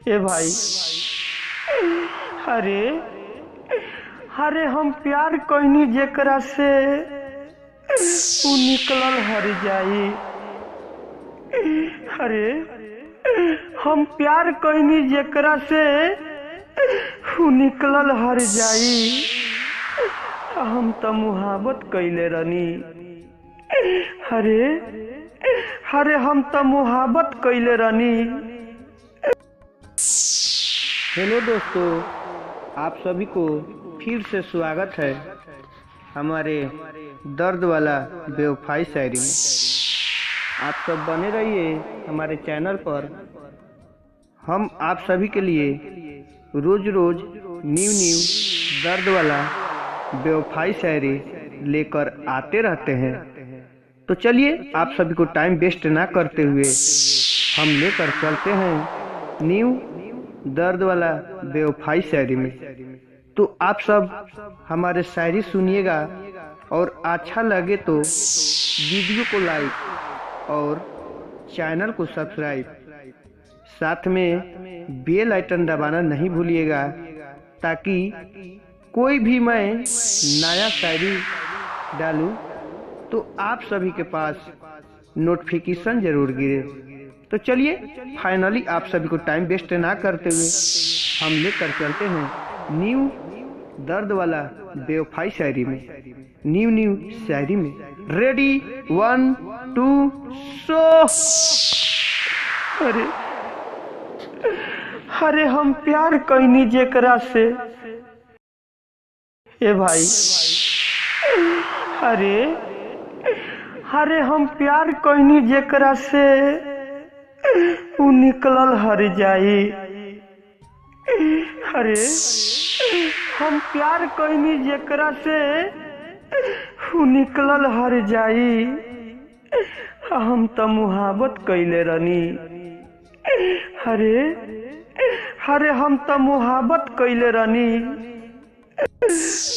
ए भाई, अरे अरे हम प्यार कइनी जेकरा से उ निकलल हर जाई। अरे हम प्यार कइनी जेकरा से उ निकलल हर जाई। हम तो मुहाबत कइले रहनी। अरे अरे हम तो मुहाबत कइले रहनी। हेलो दोस्तों, आप सभी को फिर से स्वागत है हमारे दर्द वाला बेवफाई शायरी में। आप सब बने रहिए हमारे चैनल पर। हम आप सभी के लिए रोज रोज न्यू दर्द वाला बेवफाई शायरी लेकर आते रहते हैं। तो चलिए आप सभी को टाइम वेस्ट ना करते हुए हम लेकर चलते हैं न्यू दर्द वाला बेवफाई शायरी में। तो आप सब हमारे शायरी सुनिएगा और अच्छा लगे तो वीडियो को लाइक और चैनल को सब्सक्राइब, साथ में बेल आइकन दबाना नहीं भूलिएगा, ताकि कोई भी मैं नया शायरी डालूं तो आप सभी के पास नोटिफिकेशन जरूर गिरे। तो चलिए फाइनली आप सभी को टाइम वेस्ट ना करते हुए हम लेकर चलते हैं न्यू दर्द वाला बेवफाई शायरी में। न्यू शायरी में रेडी 1 2 सो। अरे अरे हम प्यार कइनी जेकरा से। ए भाई, अरे अरे हम प्यार कइनी जेकरा से उ निकलल हर जाई। अरे हम प्यार कइनी जेकरा से उ निकलल हर जाई। हम तो मुहाबत कइले रहनी। अरे अरे हम तो मुहाबत कइले रहनी।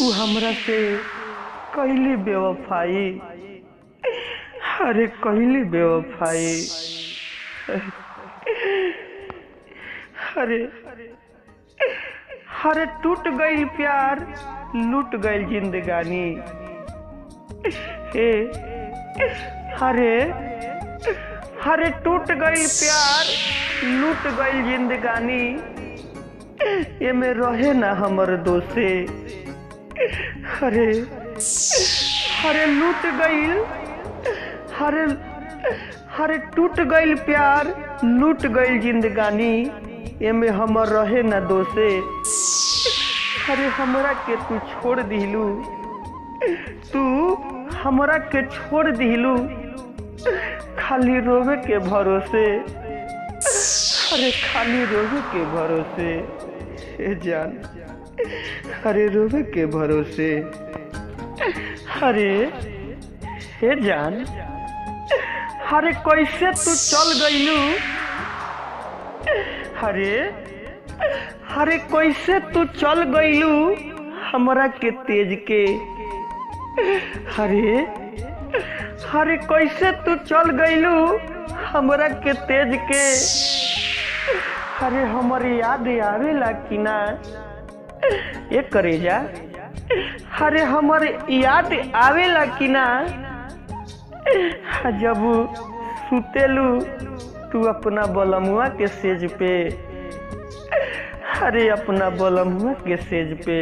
उ हमरा से कइली बेवफाई। अरे कइली बेवफाई। अरे अरे टूट गई प्यार, लूट गई जिंदगानी। अरे अरे टूट गई प्यार, लूट गई जिंदगानी। ये में रहे ना हमर दोषे। अरे अरे लूट गई, अरे अरे टूट गई प्यार, लूट गई जिंदगानी। ये में हमर रहे ना दोषे। अरे हमरा के तू छोड़ दिलू, तू हमरा के छोड़ दिलू खाली रोवे के भरोसे। अरे खाली रोवे के भरोसे। ए जान, अरे रोवे के भरोसे। अरे हे जान, अरे कैसे तू चल गईलू। अरे अरे कैसे तू चल गईलू हमरा के तेज के। अरे अरे कैसे तू चल गईलू हमरा के तेज के। अरे हमारी याद आवेला कि ना ये करेजा। अरे हमारे याद आवेला कि ना जब सुतेलू तू अपना बलमुआ के सेज पे। अरे अपना बलमुआ के सेज पे।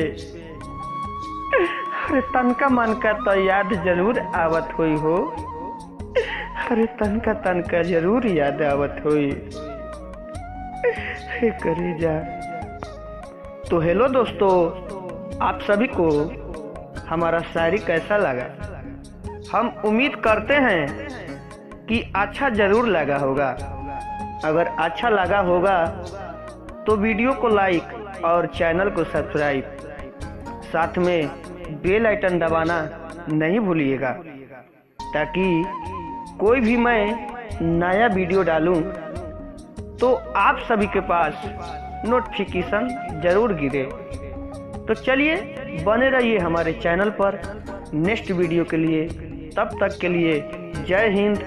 अरे तनका मनका तो याद जरूर आवत हुई हो। अरे तनका तनका जरूर याद आवत हुई। हे करेजा। तो हेलो दोस्तों, आप सभी को हमारा शायरी कैसा लगा? हम उम्मीद करते हैं कि अच्छा जरूर लगा होगा। अगर अच्छा लगा होगा तो वीडियो को लाइक और चैनल को सब्सक्राइब, साथ में बेल आइकन दबाना नहीं भूलिएगा, ताकि कोई भी मैं नया वीडियो डालूं तो आप सभी के पास नोटिफिकेशन जरूर गिरे। तो चलिए बने रहिए हमारे चैनल पर नेक्स्ट वीडियो के लिए। तब तक के लिए जय हिंद,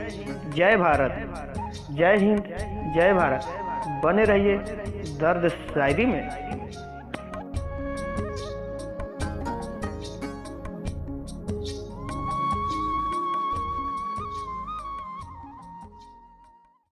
जय भारत। जय हिंद, जय भारत। बने रहिए। दर्द शायरी में।